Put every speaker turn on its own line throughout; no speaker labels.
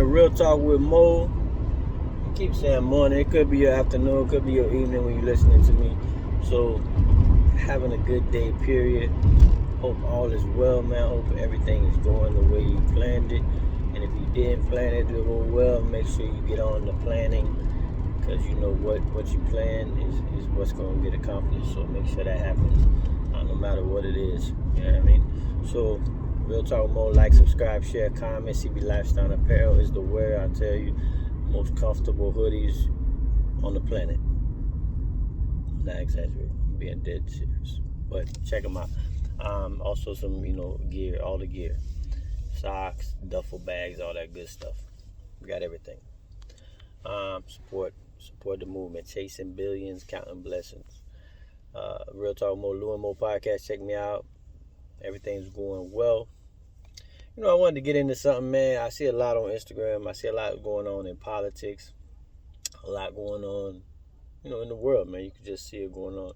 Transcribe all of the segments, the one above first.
to Real Talk with Mo. I keep saying morning. It could be your afternoon. It could be your evening when you're listening to me. So, having a good day, period. Hope all is well, man. Hope everything is going the way you planned it. And if you didn't plan it to go well, make sure you get on the planning. Because you know what you plan is what's going to get accomplished. So, make sure that happens no matter what it is. You know what I mean? So, Real Talk Mo, like, subscribe, share, comment. CB Lifestyle Apparel is the wear, I tell you, most comfortable hoodies on the planet. I'm not exaggerating, I'm being dead serious. But check them out. Also some, gear, all the gear. Socks, duffel bags, all that good stuff. We got everything. Support the movement. Chasing billions, counting blessings. Real Talk Mo, Lou and Mo podcast. Check me out. Everything's going well. I wanted to get into something, man. I see a lot on Instagram. I see a lot going on in politics. A lot going on, in the world, man. You can just see it going on.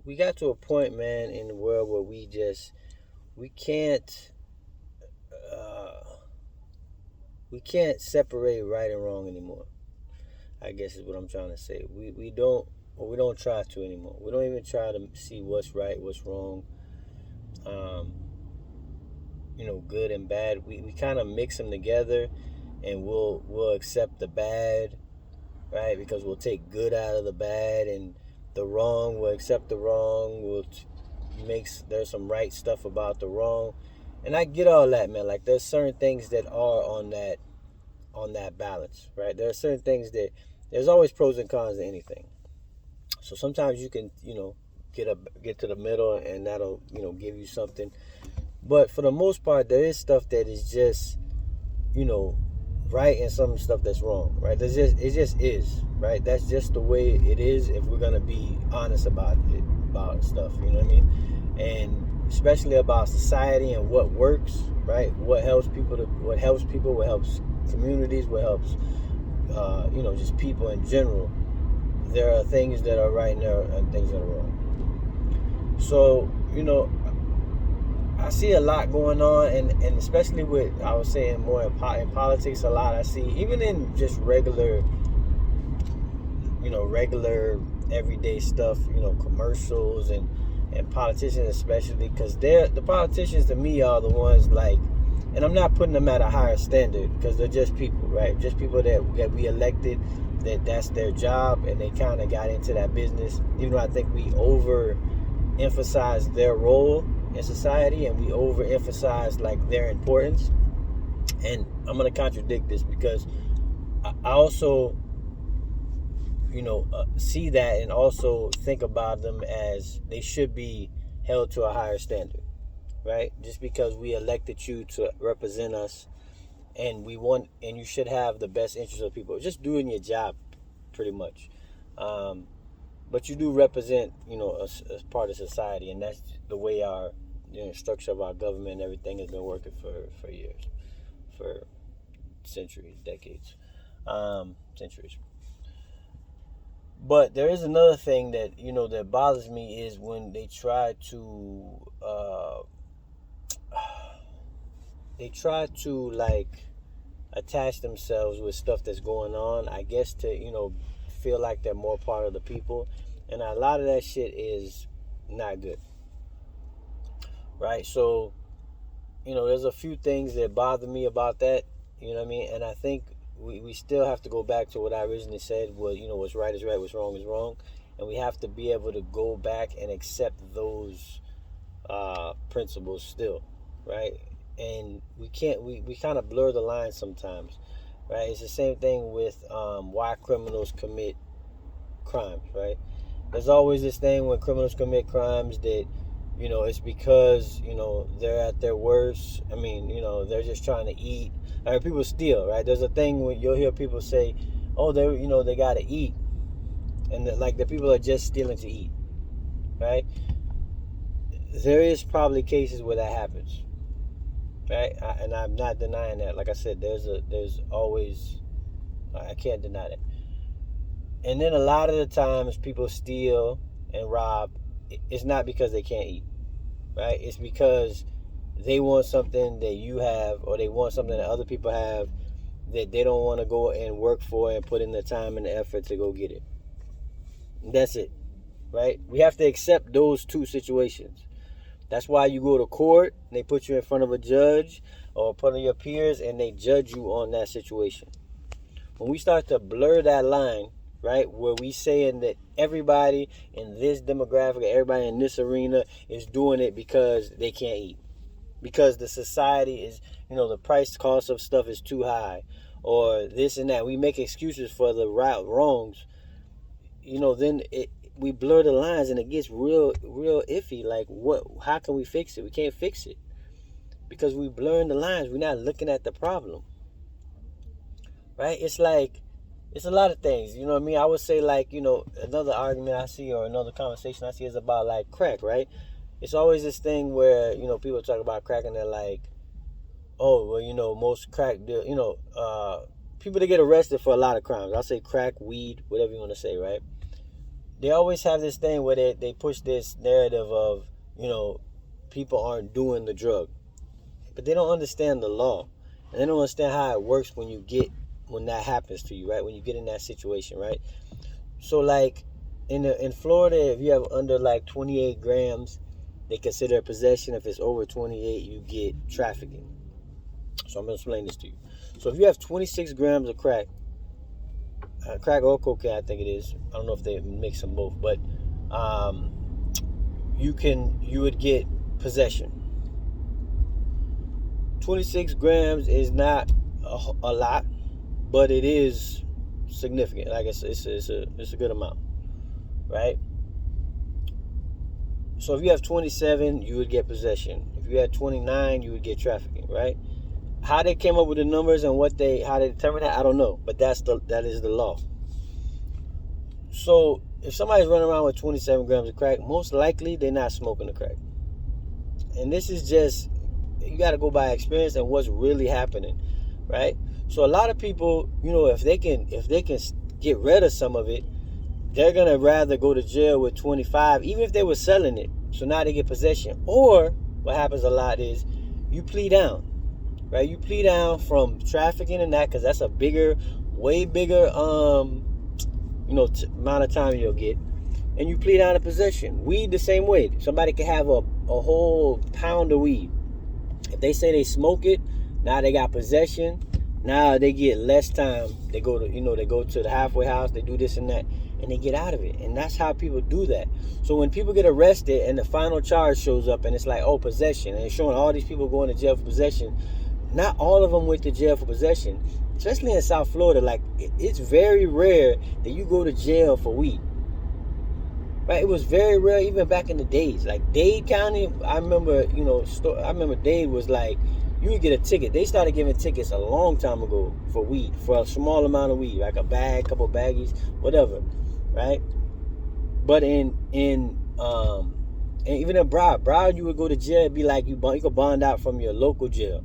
We got to a point, man, in the world where we can't separate right and wrong anymore. I guess is what I'm trying to say. We don't try to anymore. We don't even try to see what's right, what's wrong, good and bad. We kind of mix them together, and we'll accept the bad, right? Because we'll take good out of the bad, and the wrong, we'll accept the wrong. There's some right stuff about the wrong, and I get all that, man. Like, there's certain things that are on that balance, right? There are certain things that there's always pros and cons to anything. So sometimes you can, get to the middle, and that'll, give you something. But for the most part, there is stuff that is just, right, and some stuff that's wrong, right? It just is, right? That's just the way it is if we're gonna be honest about stuff, you know what I mean? And especially about society and what works, right? What helps people, what helps communities, what helps, just people in general. There are things that are right and there are things that are wrong. So, I see a lot going on, and especially with, I was saying, more in politics, a lot I see, even in just regular everyday stuff, commercials and politicians especially, because the politicians to me are the ones, like, and I'm not putting them at a higher standard, because they're just people, right? Just people that we elected, that's their job, and they kind of got into that business, even though I think we overemphasize their role in society, and we overemphasize, like, their importance. And I'm going to contradict this, because I also see that, and also think about them as they should be held to a higher standard, right? Just because we elected you to represent us, and you should have the best interest of people, just doing your job, pretty much. But you do represent, as part of society, and that's the way our structure of our government and everything has been working for years, for centuries, decades, centuries. But there is another thing that that bothers me, is when they try to like attach themselves with stuff that's going on, I guess, to feel like they're more part of the people, and a lot of that shit is not good, right? So there's a few things that bother me about that, you know what I mean? And I think we still have to go back to what I originally said, was what's right is right, what's wrong is wrong, and we have to be able to go back and accept those principles still, right? And we kind of blur the line sometimes, right? It's the same thing with why criminals commit crimes, right? There's always this thing when criminals commit crimes that it's because they're at their worst. I mean, they're just trying to eat. I mean, people steal, right? There's a thing when you'll hear people say, oh, they gotta eat, and the people are just stealing to eat, right? There is probably cases where that happens, right? And I'm not denying that. Like I said, there's always, I can't deny that. And then a lot of the times people steal and rob, it's not because they can't eat, right? It's because they want something that you have, or they want something that other people have that they don't want to go and work for and put in the time and the effort to go get it. That's it, right? We have to accept those two situations. That's why you go to court, and they put you in front of a judge or front of your peers, and they judge you on that situation. When we start to blur that line, right, where we saying that everybody in this demographic, everybody in this arena is doing it because they can't eat, because the society is, the price cost of stuff is too high, or this and that. We make excuses for the wrongs. Then we blur the lines, and it gets real iffy. Like, how can we fix it? We can't fix it because we blurring the lines. We're not looking at the problem, right? It's like, it's a lot of things, you know what I mean? I would say, like, another argument I see, or another conversation I see, is about, like, crack, right? It's always this thing where, people talk about crack, and they're like, oh, well, most crack, people that get arrested for a lot of crimes, I'll say crack, weed, whatever you want to say, right? They always have this thing where they push this narrative of, people aren't doing the drug. But they don't understand the law. And they don't understand how it works when that happens to you, right? When you get in that situation, right? So, like, in Florida, if you have under, like, 28 grams, they consider a possession. If it's over 28, you get trafficking. So I'm going to explain this to you. So if you have 26 grams of crack or cocaine, I think it is. I don't know if they mix them both, but you would get possession. 26 grams is not a lot, but it is significant. Like, it's a good amount, right? So if you have 27, you would get possession. If you had 29, you would get trafficking, right? How they came up with the numbers and how they determine that, I don't know. But that is the law. So if somebody's running around with 27 grams of crack, most likely they're not smoking the crack. And this is just, you got to go by experience and what's really happening, right? So a lot of people, if they can get rid of some of it, they're gonna rather go to jail with 25, even if they were selling it. So now they get possession. Or what happens a lot is you plea down, right? You plea down from trafficking and that, because that's a way bigger, amount of time you'll get. And you plea down to possession. Weed the same way. Somebody can have a whole pound of weed. If they say they smoke it, now they got possession. Now they get less time. They go to the halfway house. They do this and that, and they get out of it. And that's how people do that. So when people get arrested and the final charge shows up, and it's like, oh, possession, and it's showing all these people going to jail for possession, not all of them went to jail for possession. Especially in South Florida, like, it's very rare that you go to jail for weed. Right? It was very rare even back in the days. Like Dade County, I remember Dade was like, you would get a ticket. They started giving tickets a long time ago for weed, for a small amount of weed, like a bag, couple baggies, whatever, right? But and even in Broward, you would go to jail. It'd be like you could bond out from your local jail,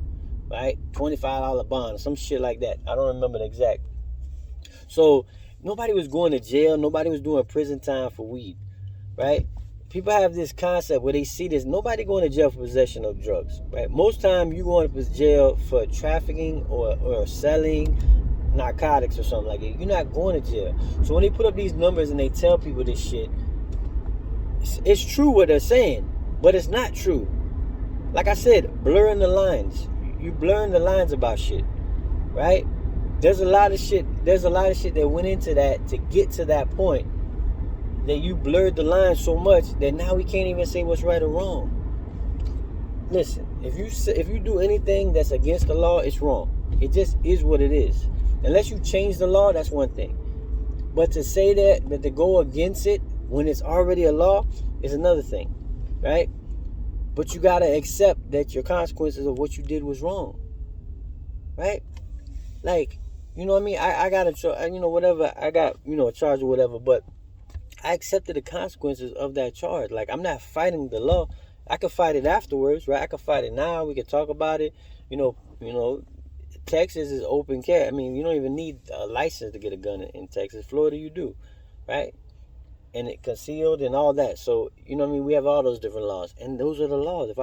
right? $25 bond, some shit like that. I don't remember the exact. So nobody was going to jail. Nobody was doing prison time for weed, right? People have this concept where they see this. Nobody going to jail for possession of drugs, right? Most time you going to jail for trafficking or selling narcotics or something like that. You're not going to jail. So when they put up these numbers and they tell people this shit, it's true what they're saying, but it's not true. Like I said, blurring the lines. You blurring the lines about shit, right? There's a lot of shit that went into that to get to that point, that you blurred the line so much that now we can't even say what's right or wrong. Listen, if you do anything that's against the law, it's wrong. It just is what it is. Unless you change the law, that's one thing. But to say that to go against it when it's already a law is another thing, right? But you gotta accept that your consequences of what you did was wrong, right? Like, you know what I mean? I got whatever. I got, a charge or whatever, but I accepted the consequences of that charge. Like, I'm not fighting the law. I could fight it afterwards, right? I could fight it now. We could talk about it. Texas is open carry. I mean, you don't even need a license to get a gun in Texas. Florida, you do, right? and it concealed and all that. So you know what I mean. We have all those different laws, and those are the laws. If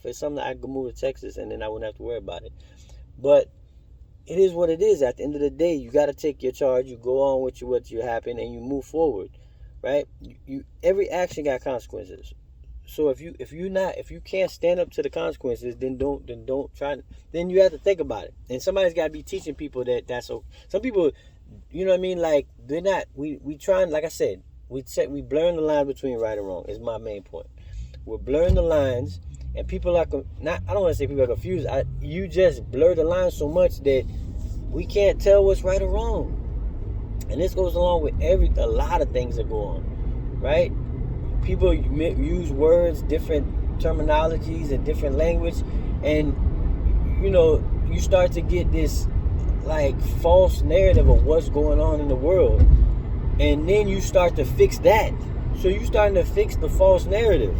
it's something I could move to Texas, and then I wouldn't have to worry about it. But it is what it is. At the end of the day, you got to take your charge. You go on with what you happen, and you move forward, right? You every action got consequences. So if you can't stand up to the consequences, then don't try. Then you have to think about it. And somebody's got to be teaching people that's okay. Some people, you know what I mean? Like they're not. We trying. Like I said, we blurring the line between right and wrong. Is my main point. We're blurring the lines, and people are not. I don't want to say people are confused. You just blur the lines so much that we can't tell what's right or wrong. And this goes along with a lot of things that go on, right? People use words, different terminologies, and different language, and you start to get this like false narrative of what's going on in the world, and then you start to fix that. So you're starting to fix the false narrative,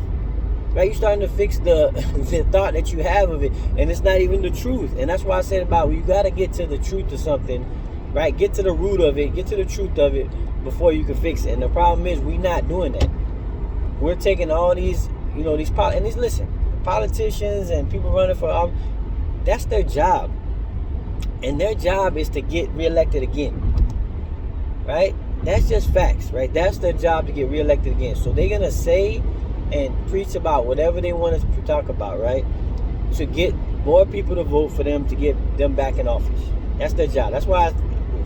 right? You're starting to fix the thought that you have of it, and it's not even the truth. And that's why I said about you got to get to the truth of something, right? Get to the root of it, get to the truth of it before you can fix it. And the problem is we're not doing that. We're taking all these, politicians and people running for, that's their job. And their job is to get reelected again, right? That's just facts, right? That's their job, to get reelected again. So they're going to say and preach about whatever they want us to talk about, right? To get more people to vote for them, to get them back in office. That's their job. That's why,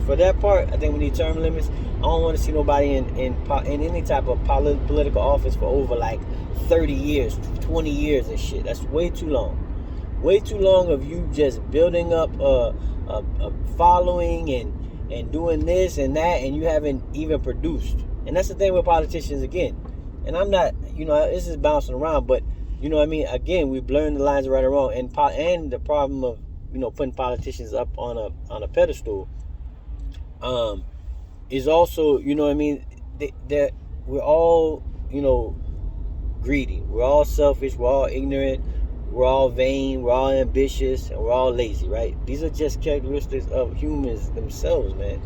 for that part, I think we need term limits. I don't want to see nobody in any type of political office for over like 30 years, 20 years and shit. That's way too long. Way too long of you just building up a following and doing this and that, and you haven't even produced. And that's the thing with politicians again. And I'm not, this is bouncing around, but you know what I mean? Again, we're blurring the lines of right and wrong. And the problem of, putting politicians up on a pedestal is also, that we're all, greedy. We're all selfish. We're all ignorant. We're all vain. We're all ambitious. And we're all lazy, right? These are just characteristics of humans themselves, man.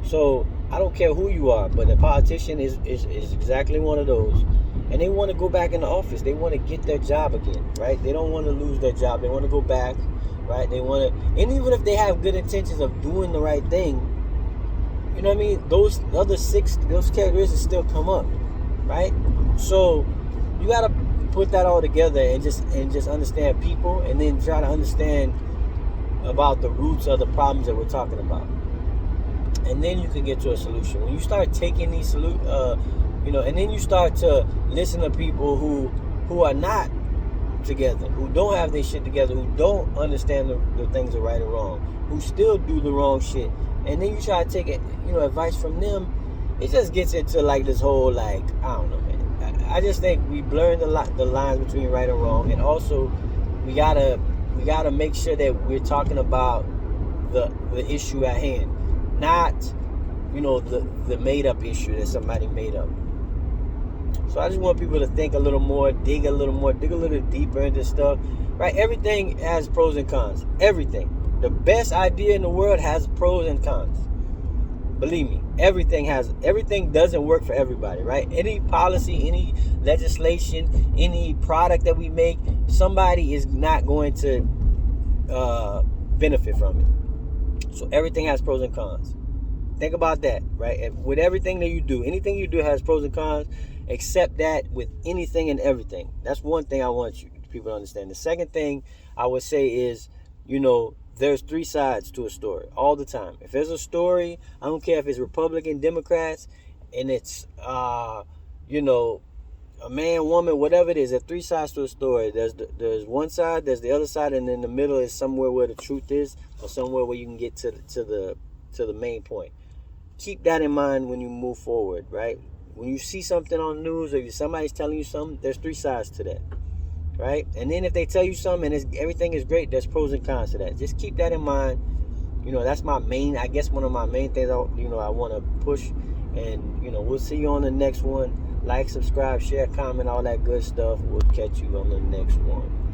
So I don't care who you are, but a politician is exactly one of those. And they want to go back in the office. They want to get their job again, right? They don't want to lose their job. They want to go back, right? They want to, and even if they have good intentions of doing the right thing, you know what I mean? Those other those characteristics still come up, right? So you gotta put that all together and just understand people, and then try to understand about the roots of the problems that we're talking about, and then you can get to a solution. When you start taking these and then you start to listen to people who are not together, who don't have their shit together, who don't understand the things are right or wrong, who still do the wrong shit. And then you try to take it, advice from them. It just gets into like this whole I don't know, man. I just think we blurring the lines between right and wrong, and also we gotta make sure that we're talking about the issue at hand, not the made up issue that somebody made up. So I just want people to think a little more, dig a little deeper into stuff, right? Everything has pros and cons. Everything. The best idea in the world has pros and cons. Believe me, everything doesn't work for everybody, right? Any policy, any legislation, any product that we make, somebody is not going to benefit from it. So everything has pros and cons. Think about that, right? And with everything that you do, anything you do has pros and cons. Accept that with anything and everything. That's one thing I want people to understand. The second thing I would say is, there's three sides to a story all the time. If there's a story, I don't care if it's Republican, Democrats, and it's, a man, woman, whatever it is, there's three sides to a story. There's one side, there's the other side, and in the middle is somewhere where the truth is, or somewhere where you can get to the main point. Keep that in mind when you move forward, right? When you see something on the news, or if somebody's telling you something, there's three sides to that, right? And then if they tell you something and everything is great, there's pros and cons to that. Just keep that in mind. That's one of my main things I want to push. And, we'll see you on the next one. Like, subscribe, share, comment, all that good stuff. We'll catch you on the next one.